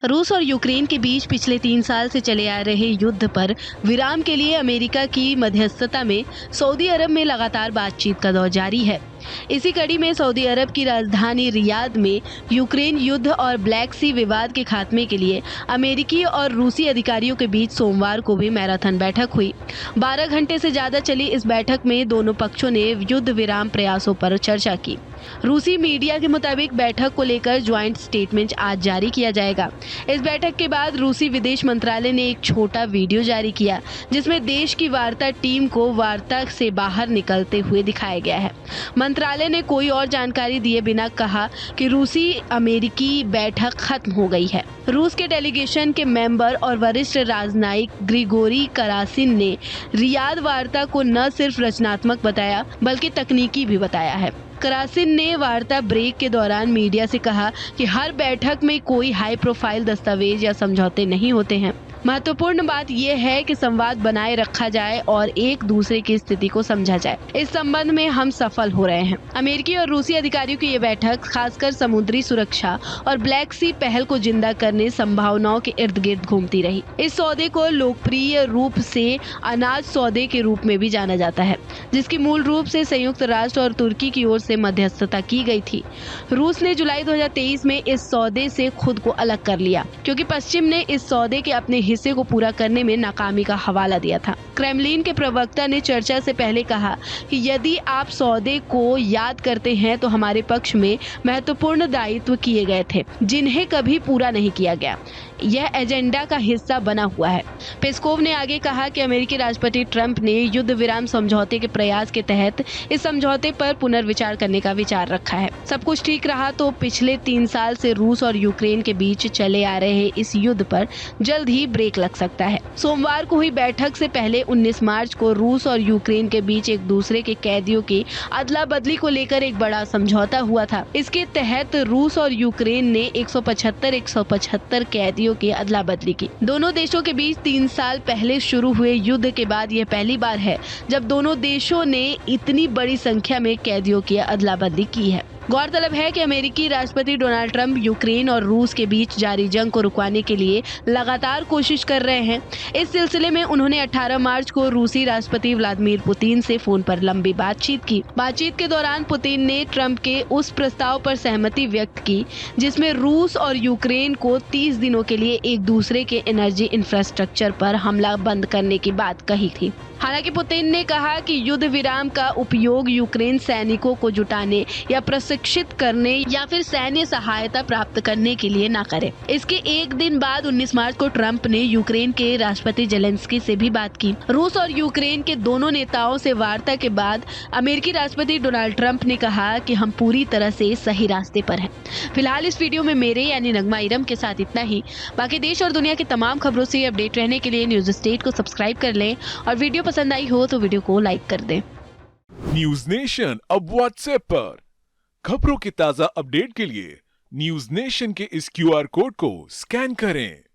रूस और यूक्रेन के बीच पिछले 3 साल से चले आ रहे युद्ध पर विराम के लिए अमेरिका की मध्यस्थता में सऊदी अरब में लगातार बातचीत का दौर जारी है। इसी कड़ी में सऊदी अरब की राजधानी रियाद में यूक्रेन युद्ध और ब्लैक सी विवाद के खात्मे के लिए अमेरिकी और रूसी अधिकारियों के बीच सोमवार को भी मैराथन बैठक हुई। 12 घंटे से ज्यादा चली इस बैठक में दोनों पक्षों ने युद्ध विराम प्रयासों पर चर्चा की। रूसी मीडिया के मुताबिक बैठक को लेकर ज्वाइंट स्टेटमेंट आज जारी किया जाएगा। इस बैठक के बाद रूसी विदेश मंत्रालय ने एक छोटा वीडियो जारी किया, जिसमें देश की वार्ता टीम को वार्ता से बाहर निकलते हुए दिखाया गया है। मंत्रालय ने कोई और जानकारी दिए बिना कहा कि रूसी अमेरिकी बैठक खत्म हो गई है। रूस के डेलीगेशन के मेंबर और वरिष्ठ राजनयिक ग्रिगोरी करासिन ने रियाद वार्ता को न सिर्फ रचनात्मक बताया बल्कि तकनीकी भी बताया है। करासिन ने वार्ता ब्रेक के दौरान मीडिया से कहा कि हर बैठक में कोई हाई प्रोफाइल दस्तावेज या समझौते नहीं होते हैं। महत्वपूर्ण बात यह है कि संवाद बनाए रखा जाए और एक दूसरे की स्थिति को समझा जाए। इस संबंध में हम सफल हो रहे हैं। अमेरिकी और रूसी अधिकारियों की ये बैठक खासकर समुद्री सुरक्षा और ब्लैक सी पहल को जिंदा करने संभावनाओं के इर्द गिर्द घूमती रही। इस सौदे को लोकप्रिय रूप से अनाज सौदे के रूप में भी जाना जाता है, जिसकी मूल रूप से संयुक्त राष्ट्र और तुर्की की ओर से मध्यस्थता की गई थी। रूस ने जुलाई 2023 में इस सौदे से खुद को अलग कर लिया, क्योंकि पश्चिम ने इस सौदे के अपने हिस्से को पूरा करने में नाकामी का हवाला दिया था। क्रेमलिन के प्रवक्ता ने चर्चा से पहले कहा कि यदि आप सौदे को याद करते हैं तो हमारे पक्ष में महत्वपूर्ण दायित्व किए गए थे, जिन्हें कभी पूरा नहीं किया गया। यह एजेंडा का हिस्सा बना हुआ है। पेस्कोव ने आगे कहा कि अमेरिकी राष्ट्रपति ट्रंप ने युद्ध विराम समझौते के प्रयास के तहत इस समझौते पर पुनर्विचार करने का विचार रखा है। सब कुछ ठीक रहा तो पिछले 3 साल से रूस और यूक्रेन के बीच चले आ रहे इस युद्ध पर जल्द ही ब्रेक लग सकता है। सोमवार को हुई बैठक से पहले 19 मार्च को रूस और यूक्रेन के बीच एक दूसरे के कैदियों की अदला बदली को लेकर एक बड़ा समझौता हुआ था। इसके तहत रूस और यूक्रेन ने 175 कैदियों की अदला बदली की। दोनों देशों के बीच 3 साल पहले शुरू हुए युद्ध के बाद यह पहली बार है जब दोनों देशों ने इतनी बड़ी संख्या में कैदियों की अदला बदली की है। गौरतलब है कि अमेरिकी राष्ट्रपति डोनाल्ड ट्रंप यूक्रेन और रूस के बीच जारी जंग को रुकवाने के लिए लगातार कोशिश कर रहे हैं। इस सिलसिले में उन्होंने 18 मार्च को रूसी राष्ट्रपति व्लादिमीर पुतिन से फोन पर लंबी बातचीत की। बातचीत के दौरान पुतिन ने ट्रंप के उस प्रस्ताव पर सहमति व्यक्त की जिसमें रूस और यूक्रेन को 30 दिनों के लिए एक दूसरे के एनर्जी इंफ्रास्ट्रक्चर पर हमला बंद करने की बात कही थी। हालांकि पुतिन ने कहा कि युद्ध विराम का उपयोग यूक्रेन सैनिकों को जुटाने या प्रशिक्षित करने या फिर सैन्य सहायता प्राप्त करने के लिए न करे। इसके एक दिन बाद 19 मार्च को ट्रंप ने यूक्रेन के राष्ट्रपति जेलेंस्की से भी बात की। रूस और यूक्रेन के दोनों नेताओं से वार्ता के बाद अमेरिकी राष्ट्रपति डोनाल्ड ट्रंप ने कहा कि हम पूरी तरह से सही रास्ते पर हैं। फिलहाल इस वीडियो में मेरे यानी नगमा इरम के साथ इतना ही। बाकी देश और दुनिया की तमाम खबरों से अपडेट रहने के लिए न्यूज स्टेट को सब्सक्राइब कर लें और वीडियो पसंद आई हो तो वीडियो को लाइक कर दें। न्यूज नेशन अब व्हाट्सएप पर खबरों के ताजा अपडेट के लिए न्यूज नेशन के इस QR कोड को स्कैन करें।